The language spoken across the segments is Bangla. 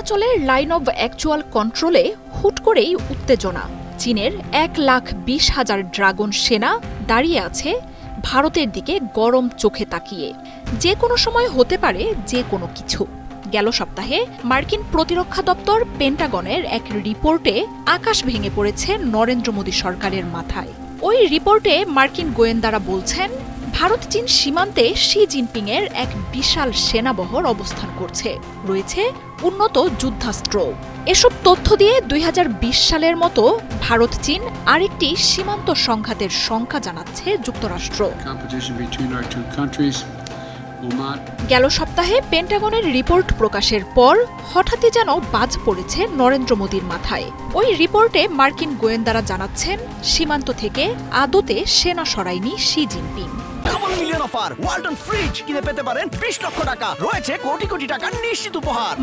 অরুণাচলের লাইন অব অ্যাকচুয়াল কন্ট্রোলে হুট করেই উত্তেজনা। চীনের 1,20,000 ড্রাগন সেনা দাঁড়িয়ে আছে ভারতের দিকে গরম চোখে তাকিয়ে। যে কোনো সময় হতে পারে যে কোনো কিছু। গেল সপ্তাহে মার্কিন প্রতিরক্ষা দপ্তর পেন্টাগনের এক রিপোর্টে আকাশ ভেঙে পড়েছে নরেন্দ্র মোদী সরকারের মাথায়। ওই রিপোর্টে মার্কিন গোয়েন্দারা বলছেন, ভারত চীন সীমান্তে শি জিনপিংয়ের এক বিশাল সেনাবহর অবস্থান করছে, রয়েছে উন্নত যুদ্ধাস্ত্র। এসব তথ্য দিয়ে 2020 সালের মতো ভারত চীন আরেকটি সীমান্ত সংঘাতের শঙ্কা জানাচ্ছে যুক্তরাষ্ট্র। গেল সপ্তাহে পেন্টাগনের রিপোর্ট প্রকাশের পর হঠাৎই যেন বাজ পড়েছে নরেন্দ্র মোদীর মাথায়। ওই রিপোর্টে মার্কিন গোয়েন্দারা জানাচ্ছেন, সীমান্ত থেকে আদতে সেনা সরায়নি শি জিনপিং।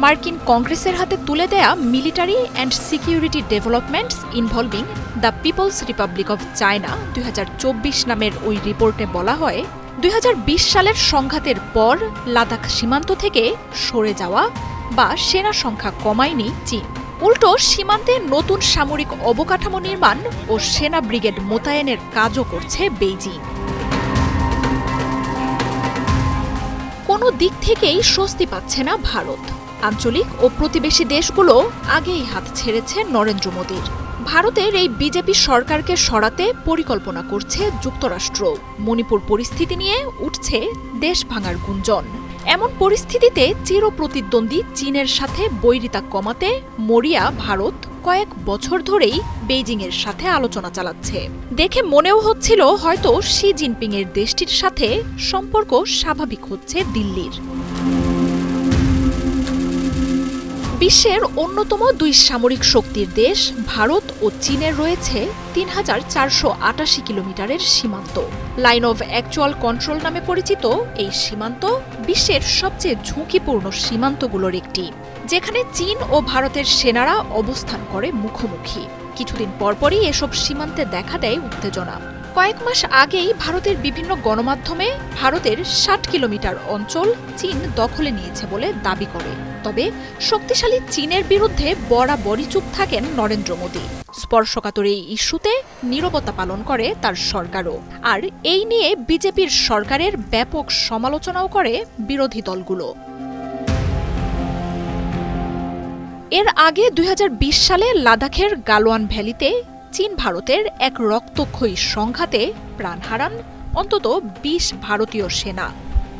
মার্কিন কংগ্রেসের হাতে তুলে দেয়া military and security developments involving the People's Republic of China 2024 নামের ওই রিপোর্টে বলা হয়, 2020 সালের সংঘাতের পর লাদাখ সীমান্ত থেকে সরে যাওয়া বা সেনা সংখ্যা কমায়নি চীন। উল্টো সীমান্তে নতুন সামরিক অবকাঠামো নির্মাণ ও সেনা ব্রিগেড মোতায়েনের কাজও করছে বেইজিং। কোনো দিক থেকেই স্বস্তি পাচ্ছে না ভারত। আঞ্চলিক ও প্রতিবেশী দেশগুলো আগেই হাত ছেড়েছে নরেন্দ্র মোদীর। ভারতের এই বিজেপি সরকারকে সরাতে পরিকল্পনা করছে যুক্তরাষ্ট্র। মণিপুর পরিস্থিতি নিয়ে উঠছে দেশ ভাঙার গুঞ্জন। এমন পরিস্থিতিতে চিরপ্রতিদ্বন্দ্বী চীনের সাথে বৈরিতা কমাতে মরিয়া ভারত কয়েক বছর ধরেই বেইজিংয়ের সাথে আলোচনা চালাচ্ছে। দেখে মনেও হচ্ছিল হয়তো শি জিনপিংয়ের দেশটির সাথে সম্পর্ক স্বাভাবিক হচ্ছে দিল্লির। বিশ্বের অন্যতম দুই সামরিক শক্তির দেশ ভারত ও চীনের রয়েছে ৩,৪৮৮ কিলোমিটারের সীমান্ত। লাইন অব অ্যাকচুয়াল কন্ট্রোল নামে পরিচিত এই সীমান্ত বিশ্বের সবচেয়ে ঝুঁকিপূর্ণ সীমান্তগুলোর একটি, যেখানে চীন ও ভারতের সেনারা অবস্থান করে মুখোমুখি। কিছুদিন পরপরই এসব সীমান্তে দেখা দেয় উত্তেজনা। কয়েক মাস আগেই ভারতের বিভিন্ন গণমাধ্যমে ভারতের ৬০ কিলোমিটার অঞ্চল চীন দখলে নিয়েছে বলে দাবি করে। তবে শক্তিশালী চীনের বিরুদ্ধে বরাবরই চুপ থাকেন নরেন্দ্র মোদী। স্পর্শকাতর এই ইস্যুতে নীরবতা পালন করে তার সরকারও। আর এই নিয়ে বিজেপির সরকারের ব্যাপক সমালোচনাও করে বিরোধী দলগুলো। এর আগে 2020 সালে লাদাখের গালওয়ান ভ্যালিতে চীন ভারতের এক রক্তক্ষয়ী সংঘাতে প্রাণ হারান অন্তত 20 ভারতীয় সেনা।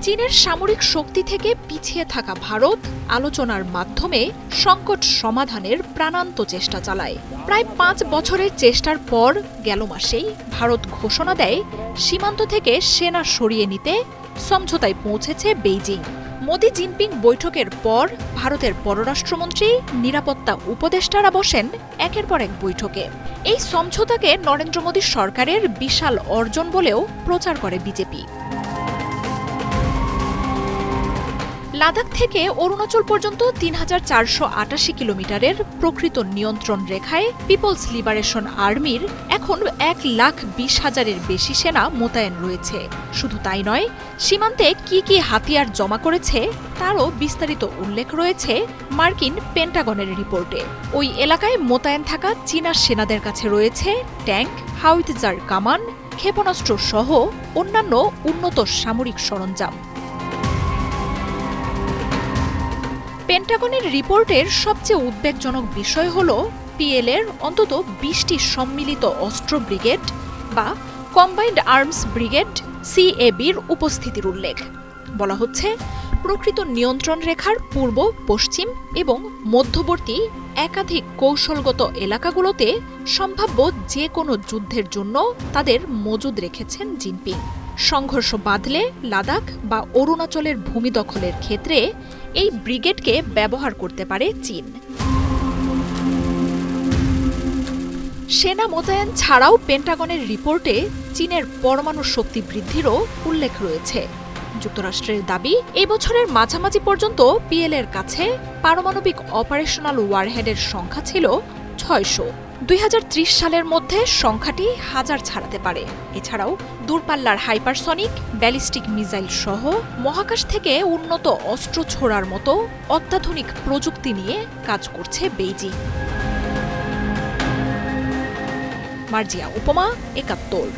চীনের সামরিক শক্তি থেকে পিছিয়ে থাকা ভারত আলোচনার মাধ্যমে সংকট সমাধানের প্রাণান্ত চেষ্টা চালায়। প্রায় 5 বছরের চেষ্টার পর গেল মাসেই ভারত ঘোষণা দেয়, সীমান্ত থেকে সেনা সরিয়ে নিতে সমঝোতায় পৌঁছেছে বেইজিং। মোদি জিনপিং বৈঠকের পর ভারতের পররাষ্ট্রমন্ত্রী, নিরাপত্তা উপদেষ্টারা বসেন একের পর এক বৈঠকে। এই সমঝোতাকে নরেন্দ্র মোদী সরকারের বিশাল অর্জন বলেও প্রচার করে বিজেপি। লাদাখ থেকে অরুণাচল পর্যন্ত ৩,৪৮৮ কিলোমিটারের প্রকৃত নিয়ন্ত্রণ রেখায় পিপলস লিবারেশন আর্মির এখন 1,20,000-এর বেশি সেনা মোতায়েন রয়েছে। শুধু তাই নয়, সীমান্তে কি কি হাতিয়ার জমা করেছে তারও বিস্তারিত উল্লেখ রয়েছে মার্কিন পেন্টাগনের রিপোর্টে। ওই এলাকায় মোতায়েন থাকা চীনা সেনাদের কাছে রয়েছে ট্যাঙ্ক, হাউইটজার কামান, ক্ষেপণাস্ত্র সহ অন্যান্য উন্নত সামরিক সরঞ্জাম। পেন্টাগনের রিপোর্টের সবচেয়ে উদ্বেগজনক বিষয় হল পিএলের অন্তত 20টি সম্মিলিত অস্ত্র ব্রিগেড বা কম্বাইন্ড আর্মস ব্রিগেড সিএবির উপস্থিতির উল্লেখ। বলা হচ্ছে, প্রকৃত নিয়ন্ত্রণ রেখার পূর্ব, পশ্চিম এবং মধ্যবর্তী একাধিক কৌশলগত এলাকাগুলোতে সম্ভাব্য যে কোনো যুদ্ধের জন্য তাদের মজুদ রেখেছেন জিনপিং। সংঘর্ষ বাঁধলে লাদাখ বা অরুণাচলের ভূমি দখলের ক্ষেত্রে এই ব্রিগেডকে ব্যবহার করতে পারে চীন। সেনা মোতায়েন ছাড়াও পেন্টাগনের রিপোর্টে চীনের পরমাণু শক্তি বৃদ্ধিরও উল্লেখ রয়েছে। যুক্তরাষ্ট্রের দাবি, এই বছরের মাঝামাঝি পর্যন্ত পিএলের কাছে পারমাণবিক অপারেশনাল ওয়ারহেডের সংখ্যা ছিল 600, 2030 সালের মধ্যে সংখ্যাটি 1000 ছাড়াতে পারে। এছাড়াও দূরপাল্লার হাইপারসনিক, ব্যালিস্টিক মিসাইল সহ মহাকাশ থেকে উন্নত অস্ত্র ছোড়ার মতো অত্যাধুনিক প্রযুক্তি নিয়ে কাজ করছে বেইজিং। মার্জিয়া উপমা, ৭১।